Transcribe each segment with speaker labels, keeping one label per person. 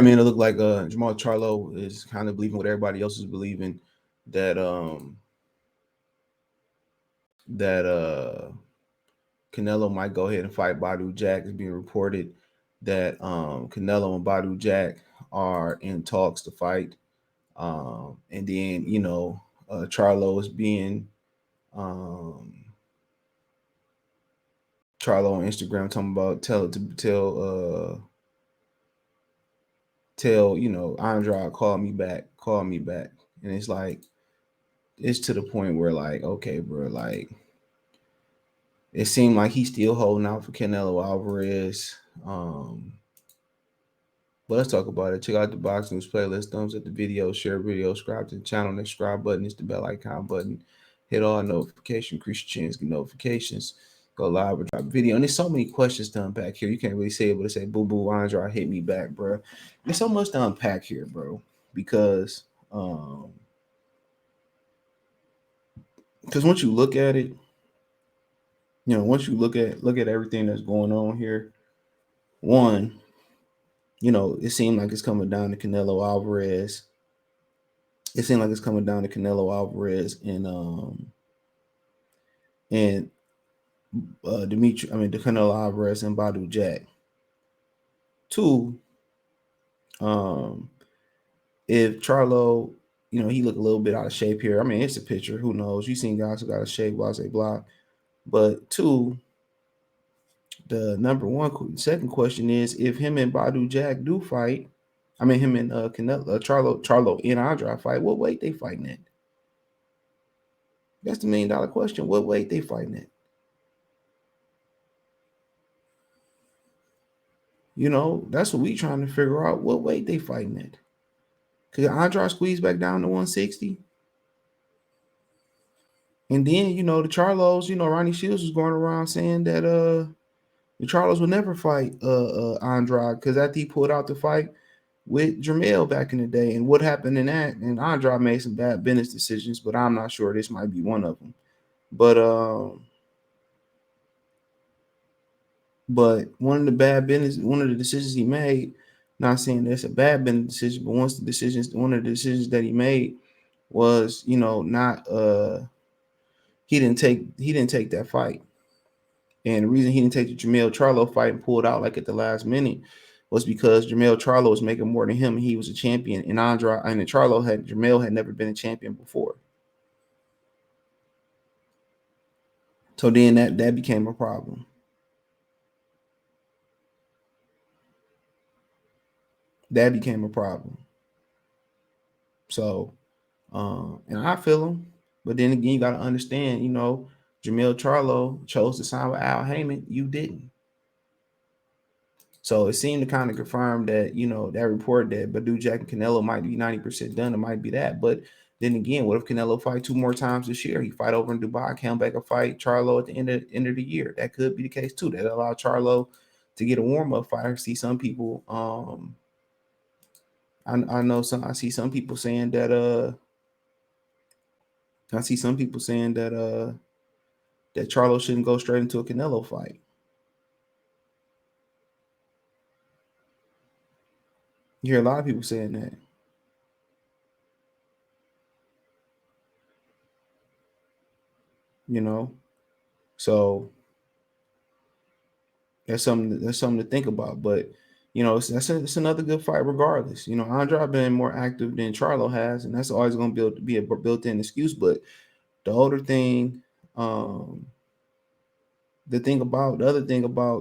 Speaker 1: right, man. It looked like Jermall Charlo is kind of believing what everybody else is believing, that that Canelo might go ahead and fight Badu Jack. It's being reported that Canelo and Badu Jack are in talks to fight. And then, Charlo is being um, Charlo on Instagram talking about tell Andrade, call me back. And it's like, it's to the point where, like, okay, bro, like, it seemed like he's still holding out for Canelo Alvarez. But let's talk about it. Check out the Box News playlist. Thumbs up the video, share video, subscribe to the channel. Next subscribe button is the bell icon button. Hit all notifications, increase your chance, get notifications. Go live or drop video. And there's so many questions to unpack here. You can't really say it, but it say, boo boo, Andre, hit me back, bro. There's so much to unpack here, bro. Because once you look at it, once you look at everything that's going on here, one, it seemed like it's coming down to Canelo Alvarez. It seemed like it's coming down to Canelo Alvarez and Demetrius. I mean, the Canelo Alvarez and Badu Jack. Two, if Charlo, he looked a little bit out of shape here. I mean, it's a picture. Who knows? You've seen guys who got a shape while they block. But two, the second question is, if him and Badu Jack do fight, I mean, him and Canelo, Charlo and Andrade fight, what weight they fighting at? That's the $1 million question. What weight they fighting at? That's what we trying to figure out. What weight they fighting at? Could Andrade squeeze back down to 160? And then, the Charlos, Ronnie Shields was going around saying that the Charlos would never fight Andrade, because after he pulled out the fight with Jermall back in the day. And what happened in that? And Andrade made some bad business decisions, but I'm not sure this might be one of them. But one of the decisions he made, not saying that's a bad business decision, but one of the decisions that he made was, not he didn't take that fight. And the reason he didn't take the Jermall Charlo fight and pulled out like at the last minute was because Jermall Charlo was making more than him, and he was a champion. And Jermall had never been a champion before. So then that became a problem. That became a problem. So, and I feel him. But then again, you got to understand, Jermall Charlo chose to sign with Al Heyman. You didn't. So it seemed to kind of confirm that, that report that Badu Jack and Canelo might be 90% done. It might be that. But then again, what if Canelo fight 2 more times this year? He fight over in Dubai, come back and fight Charlo at the end of the year. That could be the case too. That allow Charlo to get a warm-up fight. I see some people, I see some people saying that that Charlo shouldn't go straight into a Canelo fight. You hear a lot of people saying that. So that's something to think about. But it's another good fight regardless. Andrade been more active than Charlo has, and that's always going to be a built-in excuse. But the other thing about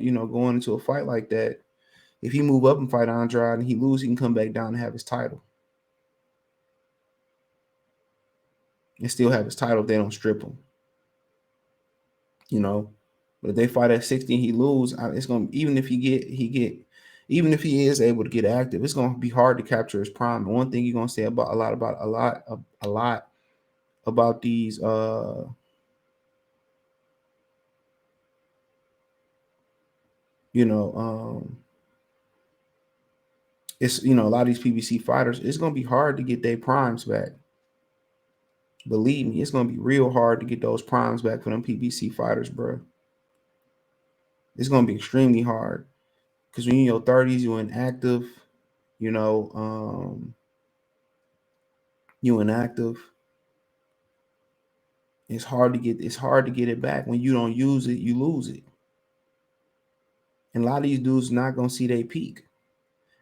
Speaker 1: going into a fight like that, if he move up and fight Andrade and he lose, he can come back down and have his title. And still have his title if they don't strip him. But if they fight at 60 and he lose, it's gonna, even if he is able to get active, it's gonna be hard to capture his prime. And one thing you're gonna say a lot about these it's a lot of these PBC fighters, it's gonna be hard to get their primes back. Believe me, it's gonna be real hard to get those primes back for them PBC fighters, bro. It's gonna be extremely hard, because when you're in your 30s, you're inactive. you know, you inactive. It's hard to get it back. When you don't use it, you lose it. And a lot of these dudes not gonna see they peak.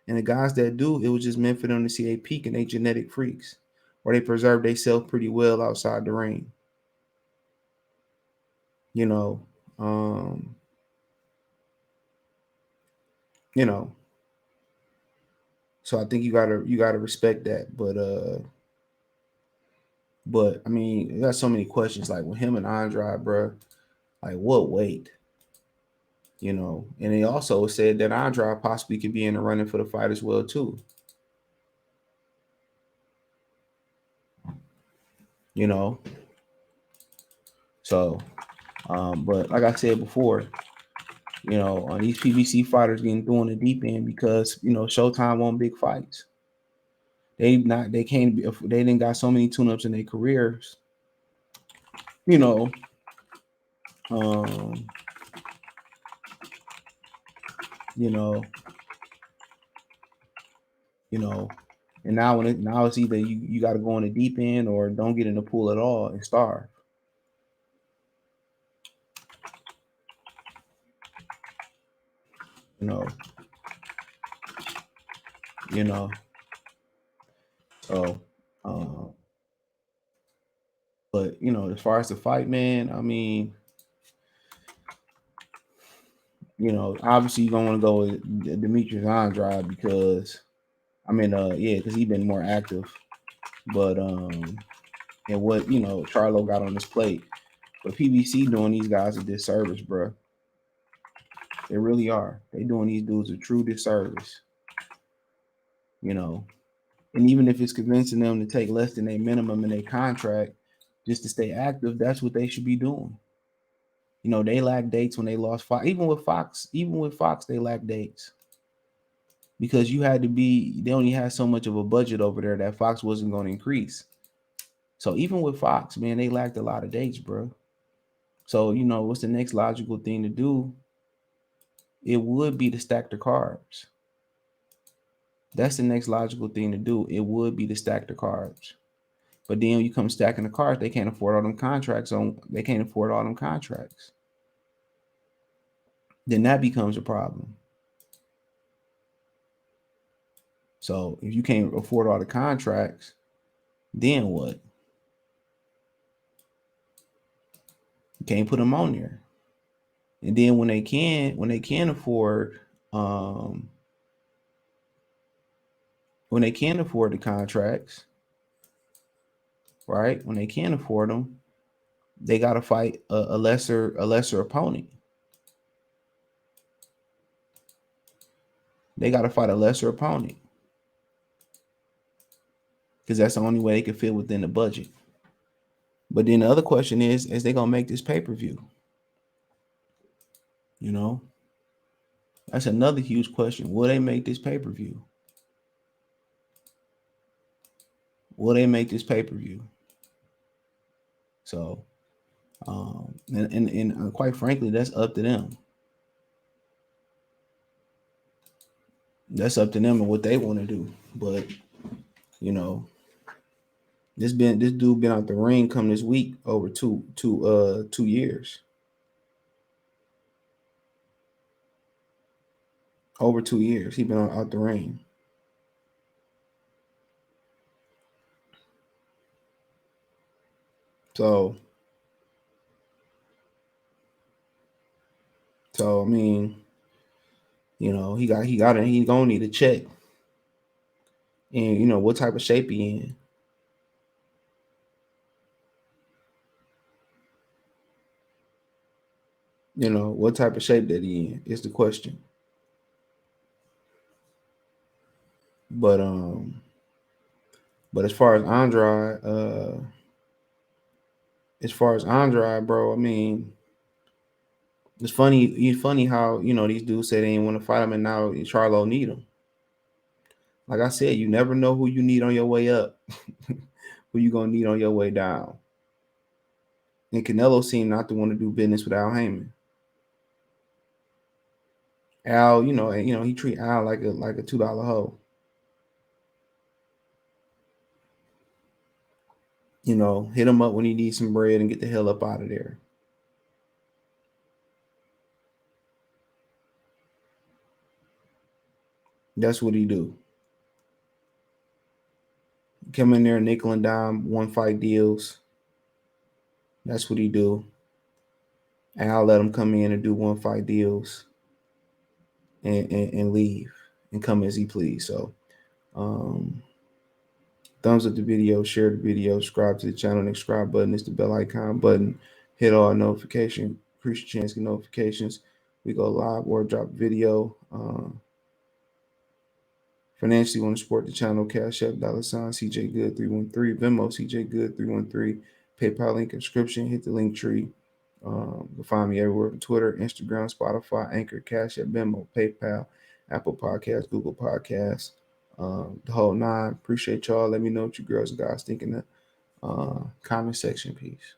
Speaker 1: And the guys that do, it was just meant for them to see a peak, and they genetic freaks, or they preserve themselves pretty well outside the ring. You know, um, you know. So I think you gotta respect that. But I mean, you got so many questions like with him and Andrade, bro. Like what weight? You know, and he also said that Andrade possibly could be in the running for the fight as well too. You know, so but like I said before, you know, on these PBC fighters getting thrown the deep end because Showtime won big fights. They can't be, they didn't got so many tune-ups in their careers. You know, um, you know, you know, and now it's either you got to go on the deep end or don't get in the pool at all and starve. You know, you know. So, um, but as far as the fight, man, I mean, obviously you don't want to go with Demetrius Andrade because yeah, because he's been more active. But and what Charlo got on his plate, but PBC doing these guys a disservice, bro. They really are. They doing these dudes a true disservice. You know, and even if it's convincing them to take less than their minimum in their contract just to stay active, that's what they should be doing. They lack dates when they lost Fox. Even with Fox, they lack dates because they only had so much of a budget over there that Fox wasn't going to increase. So even with Fox, man, they lacked a lot of dates, bro. So what's the next logical thing to do? It would be to stack the cards. That's the next logical thing to do. It would be to stack the cards. But then when you come stacking the cards, they can't afford all them contracts. They can't afford all them contracts. Then that becomes a problem. So if you can't afford all the contracts, then what? You can't put them on there. And then when they can afford, when they can afford the contracts, right? When they can afford them, they got to fight a lesser opponent. They got to fight a lesser opponent because that's the only way they can fit within the budget. But then the other question is they gonna make this pay-per-view? You know, that's another huge question. Will they make this pay-per-view? Will they make this pay-per-view? So, and quite frankly, that's up to them. That's up to them and what they want to do. But you know, this dude been out the ring come this week over 2 years. Over 2 years, he been out the ring. So I mean, he gonna need a check. And what type of shape he in. What type of shape that he in is the question. But as far as Andrade, bro, I mean, it's funny. It's funny how these dudes say they didn't want to fight him, and now Charlo need him. Like I said, you never know who you need on your way up, who you gonna need on your way down. And Canelo seemed not to want to do business with Al Heyman. Al, he treat Al like a $2 hoe. hit him up when he needs some bread and get the hell up out of there. That's what he do. Come in there, nickel and dime, one fight deals. That's what he do. And I'll let him come in and do one fight deals and leave and come as he please. So thumbs up the video, share the video, subscribe to the channel. The subscribe button is the bell icon button. Hit all notifications. Increase your chance to get notifications. We go live or drop video. Financially, want to support the channel, Cash App, $ CJ Good 313, Venmo CJ Good 313, PayPal link in description. Hit the link tree. You'll find me everywhere on Twitter, Instagram, Spotify, Anchor, Cash App, Venmo, PayPal, Apple Podcasts, Google Podcasts, the whole nine. Appreciate y'all. Let me know what you girls and guys think in the comment section. Peace.